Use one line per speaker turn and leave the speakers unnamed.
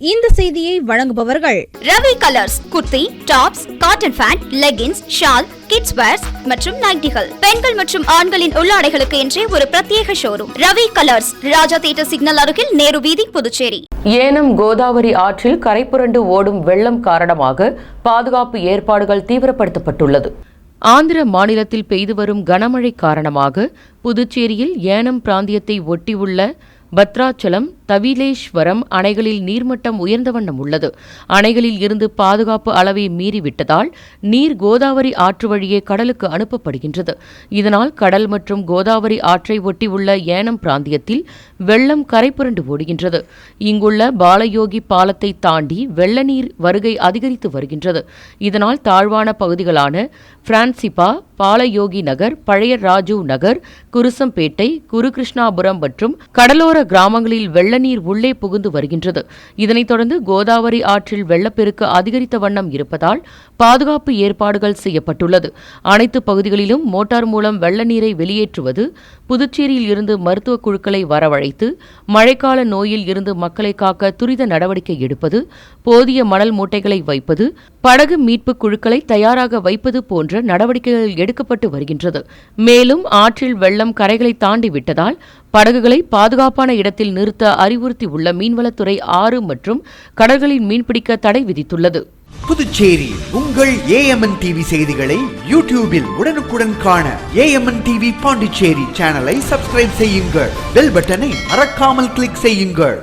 இந்த செய்தியை வழங்குபவர்கள்
Ravi colours. Kurti, tops, cotton pant, leggings, shawl, kids wears மற்றும் நைட்டிகள், பெண்கள் மற்றும் ஆண்களின் உள்ளாடைகளுக்கு என்றே ஒரு பிரத்யேக showroom. Ravi colours, Raja theatre signal அருகில், நேரு வீதி, புதுச்சேரி.
ஏனம் கோதாவரி ஆற்றில் கரைபுரண்டு ஓடும் வெள்ளம் காரணமாக பாதுகாப்பு ஏற்பாடுகள் தீவிரப்படுத்தப்பட்டுள்ளது. ஆந்திர மாநிலத்தில் பெய்து வரும் கனமழை காரணமாக புதுச்சேரியில் ஏனம் பிராந்தியத்தை ஒட்டியுள்ள பத்ராச்சலம், தவிலேஸ்வரம் அணைகளில் நீர்மட்டம் உயர்ந்த வண்ணம் உள்ளது. அணைகளில் இருந்து பாதுகாப்பு அளவை மீறிவிட்டதால் நீர் கோதாவரி ஆற்று வழியே கடலுக்கு அனுப்பப்படுகின்றது. இதனால் கடல் மற்றும் கோதாவரி ஆற்றை ஒட்டியுள்ள ஏனம் பிராந்தியத்தில் வெள்ளம் கரைபுரண்டு ஓடுகின்றது. இங்குள்ள பாலயோகி பாலத்தை தாண்டி வெள்ள நீர் வருகை அதிகரித்து வருகின்றது. இதனால் தாழ்வான பகுதிகளான பிரான்சிபா, பாலயோகி நகர், பழைய ராஜீவ் நகர், குருசம்பேட்டை, குருகிருஷ்ணாபுரம் மற்றும் கடலோர கிராமங்களில் வெள்ள நீர் உள்ளே புகுந்து வருகின்றது. இதனைத் தொடர்ந்து கோதாவரி ஆற்றில் வெள்ளப்பெருக்கு அதிகரித்த வண்ணம் இருப்பதால் பாதுகாப்பு ஏற்பாடுகள் செய்யப்பட்டுள்ளது. அனைத்து பகுதிகளிலும் மோட்டார் மூலம் வெள்ள நீரை வெளியேற்றுவது, புதுச்சேரியில் இருந்து மருத்துவ குழுக்களை வரவழைத்து மழைக்கால நோயில் இருந்து மக்களை காக்க துரித நடவடிக்கை எடுப்பது, போதிய மணல் மூட்டைகளை வைப்பது, படகு மீட்பு குழுக்களை தயாராக வைப்பது போன்ற நடவடிக்கைகள் எடுக்கப்பட்டு வருகின்றது. மேலும் ஆற்றில் வெள்ளம் கரைகளை தாண்டி விட்டதால் படகுகளை பாதுகாப்பான இடத்தில் நிறுத்த அறிவுறுத்தியுள்ள மீன்வளத்துறை 6 மற்றும் கடல்களில் மீன்பிடிக்க தடை விதித்துள்ளது.
புதுச்சேரி உங்கள் AMN TV செய்திகளை யூடியூபில் உடனுக்குடன் காண AMN TV பாண்டிச்சேரி சேனலை சப்ஸ்கிரைப் செய்யுங்கள். பெல் பட்டனை மறக்காமல் கிளிக் செய்யுங்கள்.